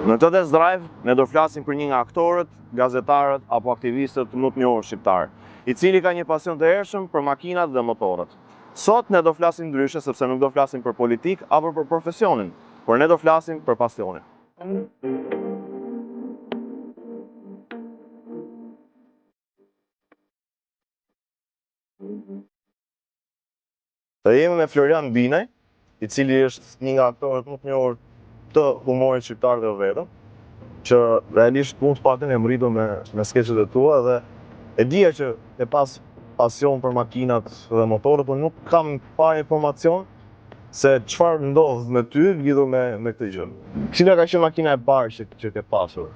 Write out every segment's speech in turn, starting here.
Në të test drive, ne do flasim për një nga aktorët, gazetarët apo aktivistët më të njohur shqiptar, i cili ka një pasion të hershëm për makinat dhe motorët. Sot ne do flasim ndryshe sepse nuk do flasim për politik apo për profesionin, por ne do flasim për pasionin. Të jemi me Florian Binaj, i cili është një nga aktorët më të njohur të humorit shqiptar dhe vetëm, që realisht mund të paktën e mritur me skeqet e tua dhe e dija që e pas pasion për makinat dhe motorët, por nuk kam parë informacion se çfarë ndodh me ty lidhur me këtë gjë. Cila ka qenë makina e parë që ke pasur?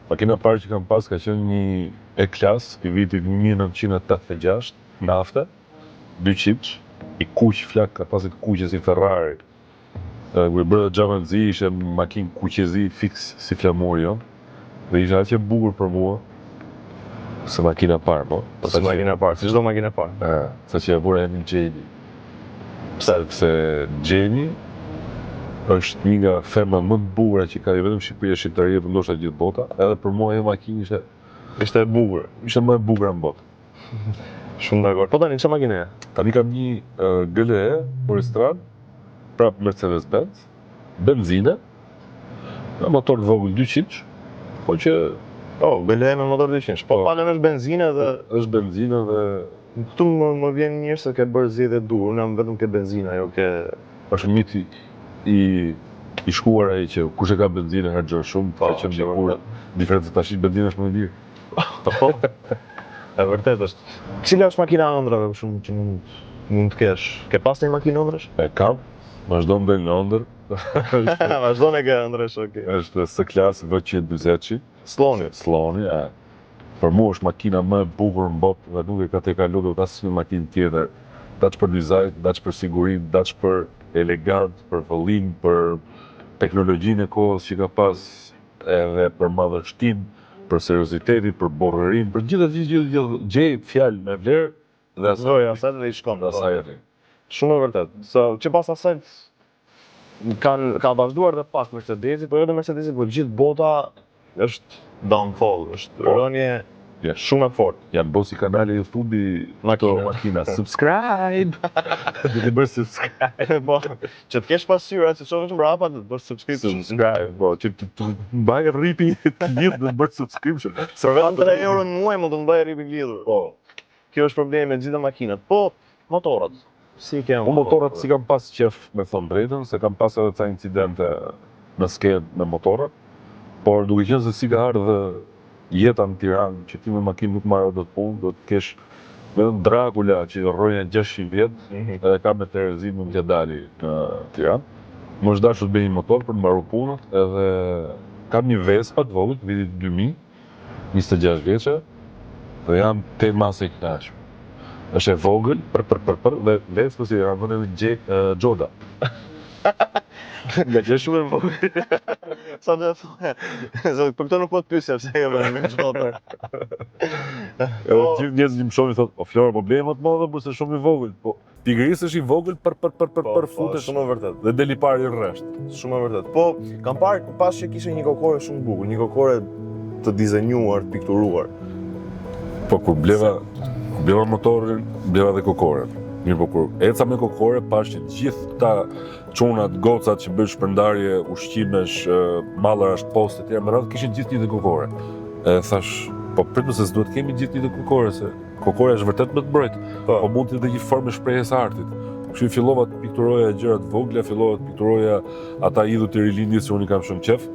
Makina e parë që kam pas ka qenë një E-Class i vitit 1986, nafte, 2 qips, i kuq flak, ka pasit kuqe si Ferrari. Kur bërë xhamanzi ishte makinë kuqezi fix si flamuri, jo. Dhe ishte aq e bukur për mua. Se makina e parë, po. Si makina e parë, si çdo makinë e parë. Sa që e vura e një Gjeni. Sepse Gjeni është një nga ferma më të bukura që ka jo vetëm Shqipëria, Shqiptaria, por ndoshta gjithë bota. Edhe për mua ajo makinë Ishte e bukur. Ishte më e bukur në botë. Shumë dakord. Po tani çfarë makine e? Tani kam një GLE Forestran, prap Mercedes-Benz, benzine, me motor të vogël 200, po që GLE me motor 200. Po palën është benzinë dhe është benzinë dhe këtu më vjen mirë se ke bërë zgjedhje dur, unë jam vetëm ke benzina, jo ke është miti i shkuar ai që kush e ka benzinë harxhon shumë, ka qenë dikur diferenca tash benzina është më e lirë. Po. E vërtet është. Cila është makina ëndrave shumë që mund të kesh? Ke pas një makinë ëndrash? E kam, vazhdon del në ëndër. Vazhdon e ke ëndrash, okay. Është S-Class V140. Sloni, Për mua është makina më e bukur në botë dhe nuk e ka te kalu dot asnjë makinë tjetër. Daç për dizajn, daç për sigurinë, daç për elegant, për vëllim, për teknologjinë e kohës që ka pas, edhe për madhështinë, për seriozitetin, për borërinë, për gjithë gjej fjalë me vlerë dhe asaj dhe i shkon. Asaj. Shumë e vërtet. Që pas asaj ka vazhduar dhe pas Mercedesit, por jo dhe Mercedesit, por gjithë bota është downfall, është rënje shumë e fortë. Janë bosi kanali YouTube-i makina. Subscribe! Dhe të bërë subscribe. Po, që të kesh pasyra, që shohësh mbrapa, të bërë subscribe. Po, që të mbaj rripi të lidhë dhe të bërë subscription. Për vetëm 3 euro në muaj më të mbaj rripi lidhur. Po. Kjo është problemi me gjitha makinat. Po, motorët. Si ke motorët si kam pas qef me thonë drejtën, se kam pas edhe ca incidente në skenë me motorët. Por duke qenë se si ka ardhë jeta në Tiranë, që ti me makinë nuk marrë do të punë, do të kesh vetëm Dracula që rroja 600 vjetë, edhe ka me Terezin më t'ja dali në Tiranë. Më është dashur të bëj një motor për të mbaruar punët, edhe kam një Vespa të vogël, vitit 2000, 26 vjeçe, dhe jam te masë e kënaqur. Është e vogël, dhe Vespa si janë vënë edhe Gjoda. Nga që shumë e vogël. Sa dhe thonë, për këto nuk po të pyesja pse e bënë me çfarë. Edhe gjithë njerëzit më shohin thotë, "O Flora, problemi më të madh është se shumë i vogël." Po pikërisht është i vogël për futesh. Shumë e vërtet. Dhe deli parë i rresht. Shumë e vërtet. Po kam parë pas që kishte një kokore shumë bukur, një kokore të dizenjuar, të pikturuar. Po kur bleva motorin, bleva dhe kokoren. Mirë po kur eca me kokore, pash që gjithë këta çunat, gocat që bëjnë shpërndarje, ushqimesh, mallarash, poste të tjera me radhë, kishin gjithë një dhe kokore. E thash, po pritëm se s'duhet kemi gjithë një dhe kokore, se kokore është vërtet më të mbrojtë, po mund të dhe një formë shprehjes artit. Kështu fillova të pikturoja gjërat vogla, fillova të pikturoja ata idhut të rilindjes që unë kam shumë qef,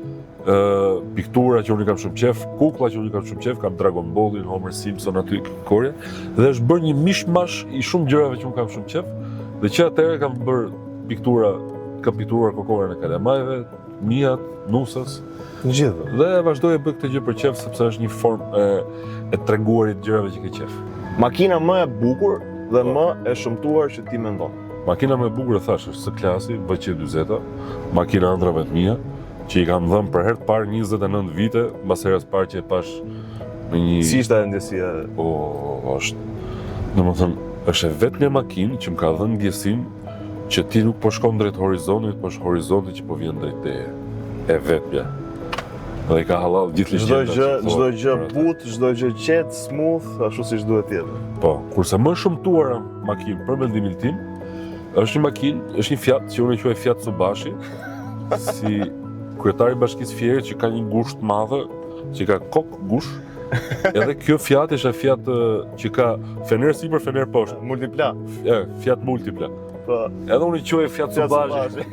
piktura që unë kam shumë qef, kuklla që unë kam shumë qef, kam Dragon Ballin, Homer Simpson aty kokore, dhe është bërë një mishmash i shumë gjërave që unë kam shumë qef, dhe që atëherë kam bërë kam pikturuar kokorën e kalamajve, mijat, nusës, gjithë. Dhe vazhdoj e bëj këtë gjë për qef sepse është një formë e treguarit gjërave që ke qef. Makina më e bukur dhe më e shëmtuar që ti mendon. Makina më e bukur e thash është S-Class V140, makina ëndrave të mia, që i kam dhënë për herë të parë 29 vite, mbas herës parë që e pash në një. Si ishte ndjesia? Po, është. Domethënë, është vetëm një makinë që më ka dhënë ndjesinë që ti nuk po shkon drejt horizontit, po është horizonti që po vjen drejt teje. E vetmja. Dhe ka halal gjithë ligjenda. Çdo gjë but, çdo gjë qetë, smooth, ashtu siç duhet të jetë. Po, kurse më shumtuara makinë për mendimin tim, është një makinë, është një Fiat që unë e quaj Fiat Tsubashi, si kryetari i Bashkisë Fierit që ka një gusht të madhe, që ka kokë gush. Edhe kjo Fiat është Fiat që ka fener sipër, fener poshtë. Multipla. Fiat multipla. Po. Edhe unë i quaj Fiat Tsubashi.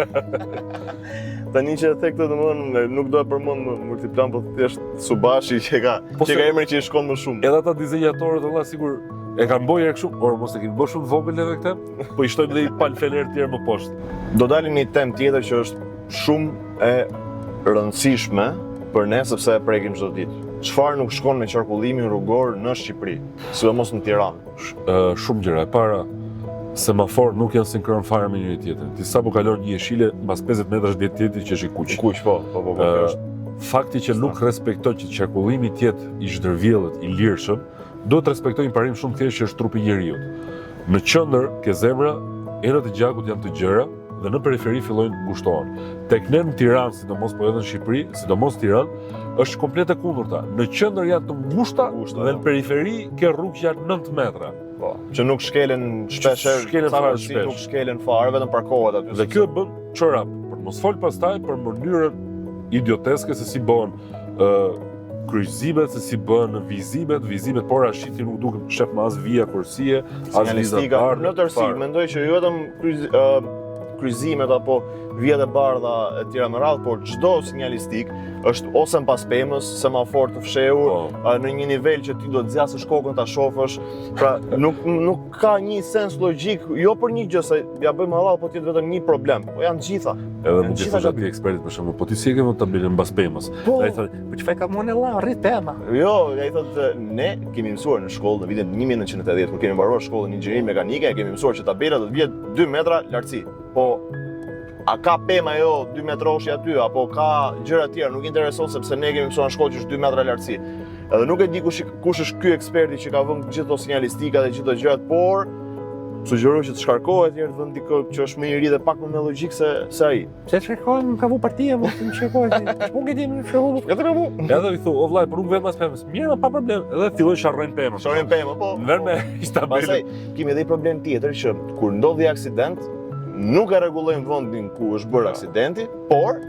Tani që e the këtë domethënë nuk do e përmend multiplan, po thjesht Tsubashi që ka emrin që i shkon më shumë. Edhe ata dizenjatorët valla sigur e kanë bërë kështu, por mos e kemi bërë shumë vogël edhe këtë, po i shtojmë edhe i pal fener të tjerë më poshtë. Do dalim një temë tjetër që është shumë e rëndësishme për ne sepse e prekim çdo ditë. Çfarë nuk shkon me qarkullimin rrugor në Shqipëri, sidomos në Tiranë? Shumë gjëra. E para, semafor nuk janë sinkron fare me njëri tjetrin. Ti sapo kalon një jeshile, mbas 50 metrash vjet tjetri që është i kuq. Kuq, po. Fakti që nuk respekton që qarkullimi të jetë i zhdërvjellët, i lirshëm, duhet të respektojë një parim shumë thjesht që është trupi i njeriu. Në qendër ke zemra, erat e gjakut janë të gjëra dhe në periferi fillojnë ngushtohen. Tek ne në Tiranë, sidomos po edhe në Shqipëri, sidomos Tiranë, është komplet e kundërta. Në qendër janë të ngushta dhe në periferi ke rrugë që janë 9 metra. Po, që nuk shkelen nuk shkelen fare, vetëm parkohet aty. Dhe kjo e bën çorap, për mos fol pastaj për mënyrën idioteske se si bëhen kryqëzimet, se si bëhen vizimet, por ashiti nuk duken shef me as vija kursie, as sinjalistika. Në tërësi, mendoj që jo vetëm kryqëzimet apo vijat e bardha e tjera me radhë, por çdo sinjalistik është ose pas pemës, semafor të fshehur, në një nivel që ti do të zjasësh kokën ta shohësh. Pra nuk ka një sens logjik, jo për një gjë se ja bëjmë halal, po ti vetëm një problem. Po janë të gjitha. Edhe më gjithë aty ekspertit për shembull, po ti si e ke vënë tabelën mbas pemës? Ai thotë, po çfarë ka mëne valla, rrit pema. Jo, ai thotë, ne kemi mësuar në shkollë në vitin 1980 kur kemi mbaruar shkollën inxhinieri mekanike, kemi mësuar që tabela do të vjet 2 metra lartësi. Po a ka pema jo 2 metroshi aty, apo ka gjëra tjera, nuk intereson sepse ne kemi mësuar në shkollë që është 2 metra lartësi. Edhe nuk e di kush është ky eksperti që ka vënë gjithë ato sinjalistika dhe gjithë ato gjërat, por sugjeroj që të shkarkohet herë të vend dikë që është më i ri dhe pak më logjik se ai. Se shkarkohen ka vu partia, mos të shkarkohen. Nuk e di në shkollë. Edhe i thu, o vllai, po nuk vjen mas pemës. Mirë, pa problem. Edhe filloi sharrojnë pemën. Sharrojnë pemën, po. Vën me stabil. Pastaj kemi edhe një problem tjetër që kur ndodhi aksident, nuk e rregullojmë vendin ku është bërë aksidenti, por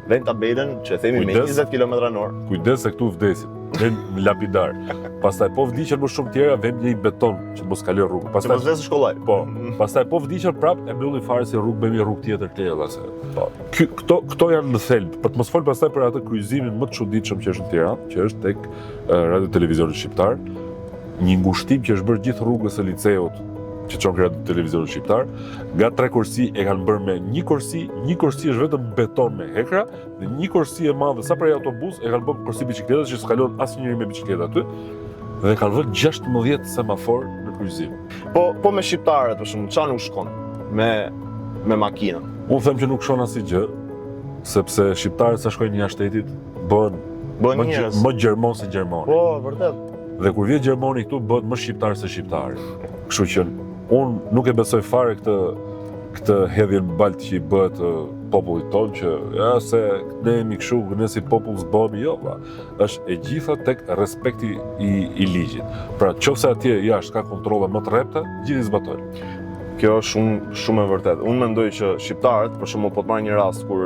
vend tabelën që themi me 20 km/h. Kujdes se këtu vdesin. Vend lapidar. Pastaj po vdiqen më shumë tjera, vend një beton që mos kaloj rrugë. Pastaj mos vdes shkollaj. Po. Pastaj po vdiqen prap e mbylli fare si rrugë bëmi rrugë tjetër tjera se. Po. Këto janë në thelb. Për të mos fol pastaj për atë kryqëzimin më të çuditshëm që është në Tiranë, që është tek Radio Televizionit Shqiptar, një ngushtim që është bërë gjithë rrugës së liceut që çon Radio Televizionit Shqiptar, nga 3 kursi e kanë bërë me një kursi është vetëm beton me hekra, dhe një kursi e madhe sa për autobus e kanë bërë kursi biçikletës që s'kalon asnjëri me biçikletë aty, dhe kanë vënë 16 semafor në kryqëzim. Po me shqiptarët për shembull, çfarë nuk shkon me makina? Unë them që nuk shkon asgjë, sepse shqiptarët sa shkojnë jashtë shtetit bëhen më gjermon se gjermani. Po, vërtet. Dhe kur vjen gjermani këtu bëhet më shqiptar se shqiptari. Kështu që unë nuk e besoj fare këtë hedhjen balt që i bëhet popullit tonë që se ne jemi kështu, ne si popull s'bëhemi, jo, është e gjitha tek respekti i ligjit. Pra nëse atje jashtë ka kontrolle më të rrepta, gjithë i zbatojnë. Kjo është shumë e vërtetë. Unë mendoj që shqiptarët, për shembull, po të marr një rast kur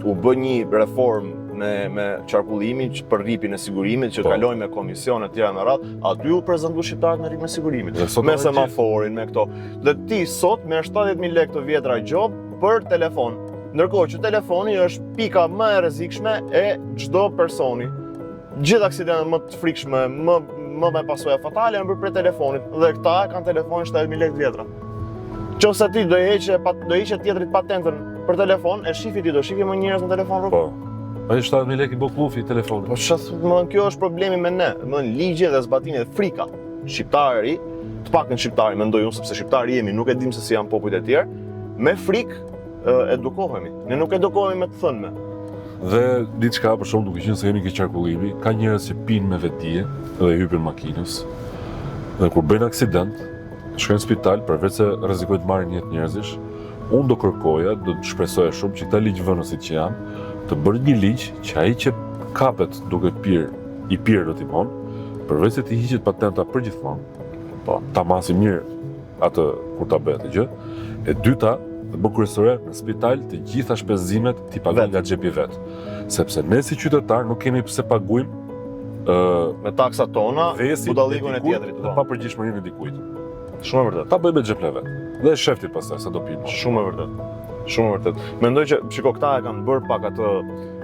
u bë një reformë me qarkullimin për rripin e sigurimit që kalojnë me komisione të tjera me radhë, aty u prezantu shqiptarët me rripin e sigurimit, me semaforin, me këto. Dhe ti sot me 70.000 lekë të vjetra gjop për telefon, ndërkohë që telefoni është pika më e rrezikshme e çdo personi. Gjithë aksidentet më të frikshme, më me pasoja fatale janë bërë për telefonit, dhe këta kanë telefonin 70.000 lekë të vjetra. Nëse ti do hiqe tjetrit patentën për telefon, e shifi ti do shifi më njerëz në telefon rrugë. Po. Ai 70.000 lekë i bë klufi i telefonit. Po kjo është problemi me ne, me ligje dhe zbatimi dhe frika. Shqiptari, të paktën shqiptari mendoj unë sepse shqiptari jemi, nuk e dim se si janë popujt e tjerë, me frikë edukohemi. Ne nuk edukohemi me të thënme. Dhe diçka për shkak duke qenë se kemi këtë qarkullimi, ka njerëz që pinë me vetdije dhe hypin makinës. Dhe kur bëjnë aksident, shkojnë në spital përveç se rrezikojnë të marrin jetë njerëzish, unë do kërkoja, do të shpresoja shumë që këta ligjvënësit që janë të bërë një ligj që ai që kapet duke i pirë do timon, përveç se ti hiqet patenta përgjithmonë, po, ta masi mirë atë kur ta bëhet e gjë. E dyta, të bë kryesore në spital të gjitha shpenzimet ti pagon nga xhepi vet. Sepse ne si qytetar nuk kemi pse paguajmë me taksat tona, budallikun e tjetrit. Dhe pa përgjegjësinë e dikujt. Shumë e vërtet. Ta bëj me xhepin e vet. Dhe shefti pastaj sa do pimë. Shumë e vërtet. Shumë e vërtet. Mendoj që shiko këta e kanë bërë pak atë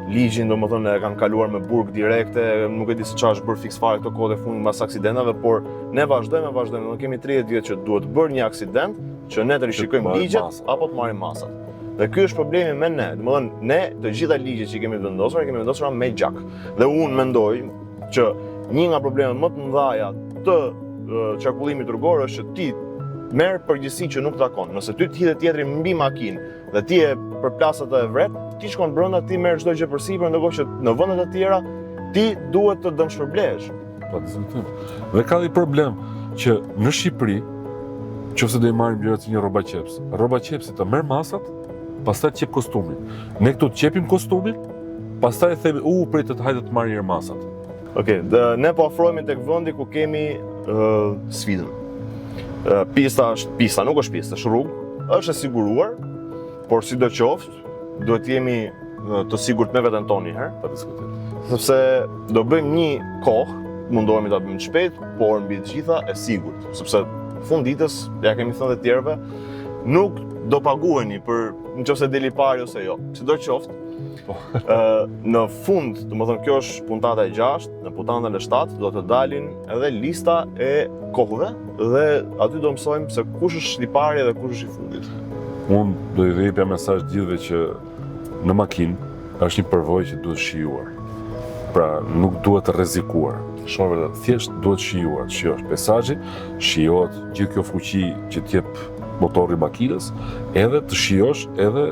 ligjin, domethënë e kanë kaluar me burg direkte, nuk e di se çfarë është bërë fiks fare këto kohë fundit mbas aksidentave, por ne vazhdojmë. Ne kemi 30 vjet që duhet bërë një aksident që ne të rishikojmë ligjet apo të marrim masat. Dhe ky është problemi me ne. Domethënë ne të gjitha ligjet që kemi vendosur me gjak. Dhe unë mendoj që një nga problemet më të mëdha të qarkullimit rrugor është që ti merr përgjegjësi që nuk takon. Nëse ty të hidhet tjetri mbi makinë dhe ti e përplas atë e vret, ti shkon brenda, ti merr çdo gjë përsipër, ndërkohë që në vendet e tjera ti duhet të dëmshpërblehesh. Po diskutojmë. Dhe ka një problem që në Shqipëri, nëse do i marrim gjërat si një rroba qeps, rroba qepsi të merr masat, pastaj të qep kostumin. Ne këtu të qepim kostumin, pastaj themi, pritet hajde të marrim masat. Okej, ne po afrohemi tek vendi ku kemi sfidën. Pista është pista, nuk është pistë, është rrugë, është e siguruar, por sidoqoftë duhet të jemi të sigurt me veten tonë herë, pa diskutim. Sepse do bëjmë një kohë, mundohemi ta bëjmë shpejt, por mbi të gjitha e sigurt, sepse fund ditës, ja kemi thënë të tjerëve, nuk do paguheni për nëse deli pari ose jo. Sidoqoftë, në fund, domethënë kjo është puntata e 6, në puntatën e 7 do të dalin edhe lista e kohëve dhe aty do mësojmë se kush është i pari dhe kush është i fundit. Unë do i jepja mesazh gjithëve që në makinë është një përvojë që duhet shijuar. Pra nuk duhet të rrezikuar. Shumë vërtet. Thjesht duhet shijuar, shijosh peisazhin, shijohet gjithë kjo fuqi që t'jep motori makinës, edhe të shijosh edhe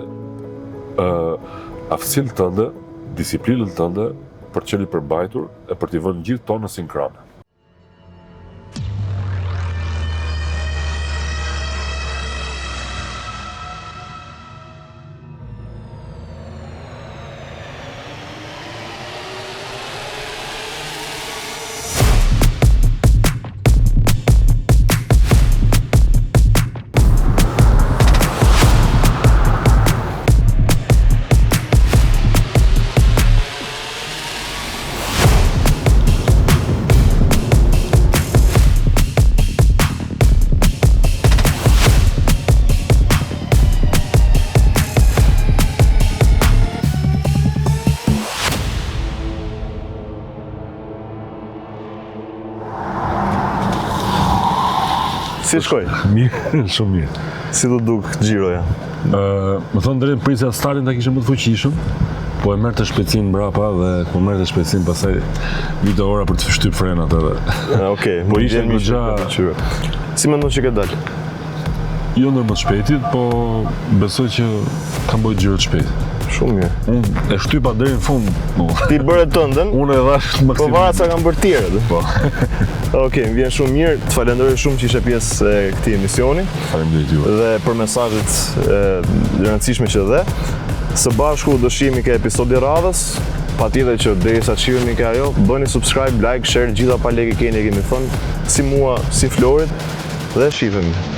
aftësinë tënde, disiplinën tënde për të qenë i përbajtur e për t'i vënë gjithë tonë në sinkron. Si shkoj? Mirë, shumë mirë. Si do duk xhiroja? Më thonë drejt prisja startin ta kishte më të fuqishëm, po e merr të shpejtësinë mbrapa dhe kur merr të shpejtësinë pastaj vite ora për të shtyp frenat edhe. Okej, po ishte goxha. Si mendon që ke dalë? Jo ndër më të shpejtit, po besoj që kam bërë xhiro të shpejt. Shumë mirë. Unë e shtypa deri në fund. Ti bëre tëndën? Unë e dhash maksimum. Po varet sa kanë bërë tjerët. Po. Okej, më vjen shumë mirë. Të falenderoj shumë që ishe pjesë e këtij emisioni. Faleminderit juve. Dhe për mesazhet e rëndësishme që dhe. Së bashku do shihemi ke episodi radhës. Patjetër që derisa të shihemi ke ajo, bëni subscribe, like, share, gjitha pa lekë keni kemi thënë, si mua, si Florit dhe shihemi.